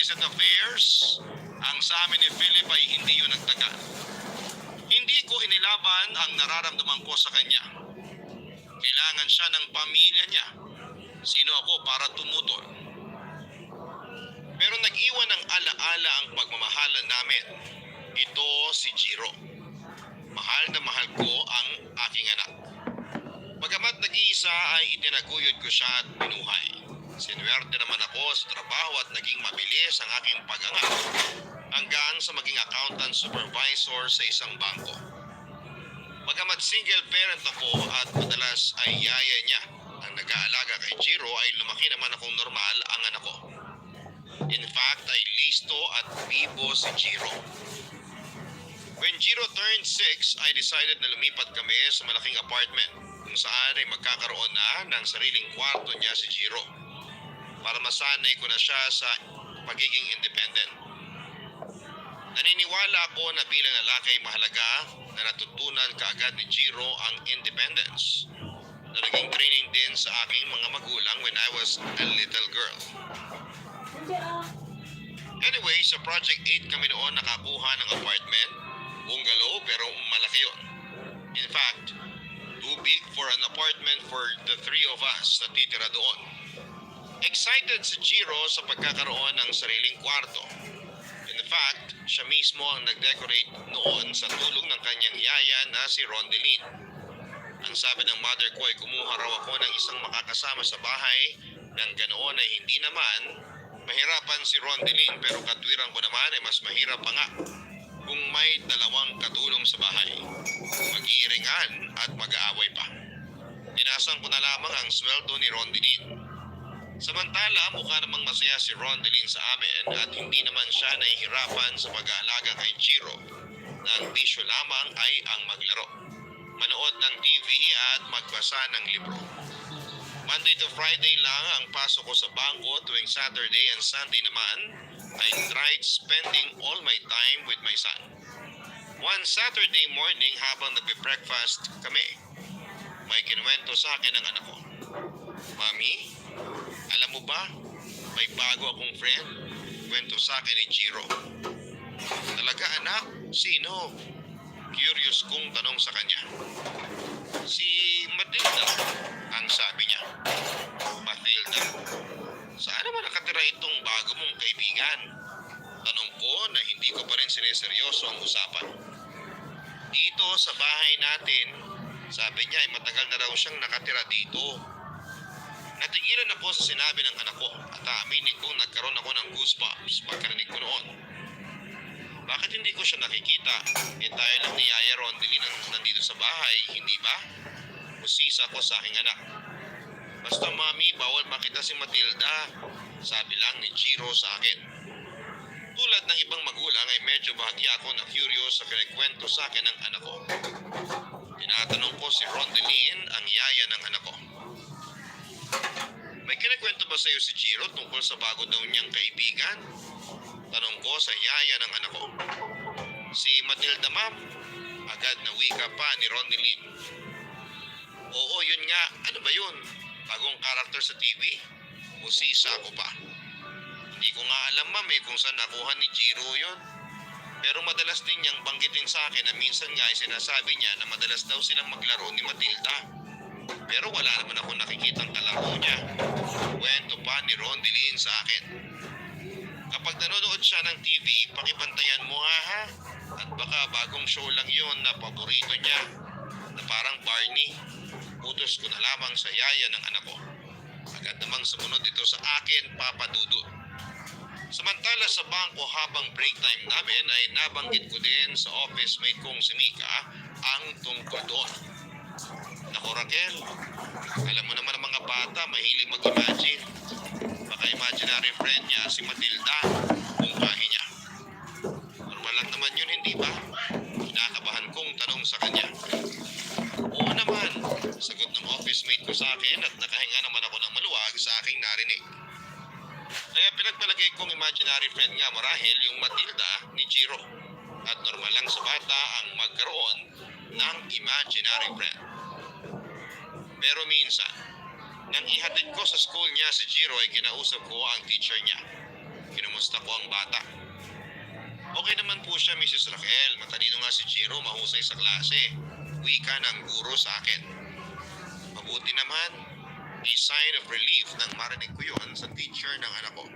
illicit affairs, ang sa amin ni Philip ay hindi yun nagtagal. Hindi ko inilaban ang nararamdaman ko sa kanya. Kailangan siya ng pamilya niya. Sino ako para tumutol? Pero nag-iwan ng alaala ang pagmamahalan namin. Ito si Jiro. Mahal na mahal ko ang aking anak. Bagamat nag-iisa ay itinaguyod ko siya at binuhay. Sinuwerte naman ako sa trabaho at naging mabilis ang aking pag-angat hanggang sa maging accountant supervisor sa isang bangko. Bagamat single parent ako at madalas ay yaya niya ang nag-aalaga kay Jiro, ay lumaki naman akong normal ang anak ko. In fact, ay listo at bibo si Jiro. When Jiro turned 6, I decided na lumipat kami sa malaking apartment kung saan ay magkakaroon na ng sariling kwarto niya si Jiro para masanay ko na siya sa pagiging independent. Naniniwala ako na bilang lalaki ay mahalaga na natutunan kaagad ni Jiro ang independence na naging training din sa aking mga magulang when I was a little girl. Anyway, sa Project 8 kami noon nakakuha ng apartment, bungalow pero malaki yun. In fact, too big for an apartment for the three of us na titira doon. Excited si Jiro sa pagkakaroon ng sariling kwarto. In fact, siya mismo ang nag-decorate noon sa tulong ng kanyang yaya na si Rondeline. Ang sabi ng mother ko ay kumuha raw ako ng isang makakasama sa bahay nang ganoon ay hindi naman mahirapan si Rondeline, pero katwiran ko naman ay mas mahirap pa nga kung may dalawang katulong sa bahay. Mag-iiringan at mag-aaway pa. Tinasan ko na lamang ang sweldo ni Rondeline. Samantala, mukha namang masaya si Rondeline sa amin at hindi naman siya nahihirapan sa pag-aalaga kay Jiro na ang bisyo lamang ay ang maglaro, manood ng TV at magbasa ng libro. Monday to Friday lang ang pasok ko sa bangko, tuwing Saturday and Sunday naman I tried spending all my time with my son. One Saturday morning habang nagbe-breakfast kami, may kinuwento sa akin ang anak ko. Mami, alam mo ba, may bago akong friend? Kwento sa akin ni Jiro. Talaga anak? Sino? Curious kong tanong sa kanya. Si Matilda, ang sabi niya. Matilda? Saan naman nakatira itong bago mong kaibigan? Tanong ko na hindi ko pa rin sineseryoso ang usapan. Dito sa bahay natin, sabi niya ay matagal na raw siyang nakatira dito. Natigilan ako sa sinabi ng anak ko at aminin kong nagkaroon ako ng goosebumps pagkarinig ko noon. Bakit hindi ko siya nakikita? Dahil lang ni Yaya Rondeline nandito sa bahay, hindi ba? Usisa ko sa aking anak. Basta mami, bawal makita si Matilda, sabi lang ni Jiro sa akin. Tulad ng ibang magulang ay medyo bahagya ako na curious sa kinikwento sa akin ng anak ko. Tinatanong ko si Rondeline, ang yaya ng anak ko. May kinikwento ba sa iyo si Jiro tungkol sa bago daw niyang kaibigan? Tanong ko sa yaya ng anak ko. Si Matilda ma'am, agad na wika pa ni Rondeline. Oo, yun nga. Ano ba yun? Bagong karakter sa TV? Usisa ko pa. Hindi ko nga alam ma'am kung saan nakuha ni Jiro yun. Pero madalas din niyang banggitin sa akin na minsan nga ay sinasabi niya na madalas daw silang maglaro ni Matilda. Pero wala naman ako nakikitang kalaro niya. Kwento pa ni Rondeline sa akin. Kapag nanonood siya ng TV, pakipantayan mo ha. At baka bagong show lang yun na paborito niya, na parang Barney. Utos ko na lamang sa yaya ng anak ko. Agad namang sumunod ito sa akin, Papa Dudut. Samantala sa bangko habang break time namin ay nabanggit ko din sa office mate kong si Mika ang tungkol doon. Naku Raquel, alam mo naman ang mga bata mahilig mag-imagine. Baka imaginary friend niya si Matilda, mungkahi niya. Normal lang naman yun, hindi ba? Kinakabahan kong tanong sa kanya. Oo naman, sagot ng office mate ko sa akin at nakahinga naman ako ng maluwag sa aking narinig. Kaya pinagpalagay kong imaginary friend nga marahil yung Matilda ni Jiro. At normal lang sa bata ang magkaroon ng imaginary friend. Pero minsan, nang ihatid ko sa school niya si Jiro ay kinausap ko ang teacher niya. kumusta ko ang bata. Okay naman po siya, Mrs. Raquel. Matalino nga si Jiro, mahusay sa klase. Wika ng guro sa akin. Mabuti naman, a sign of relief nang marinig ko yun sa teacher ng anak ko.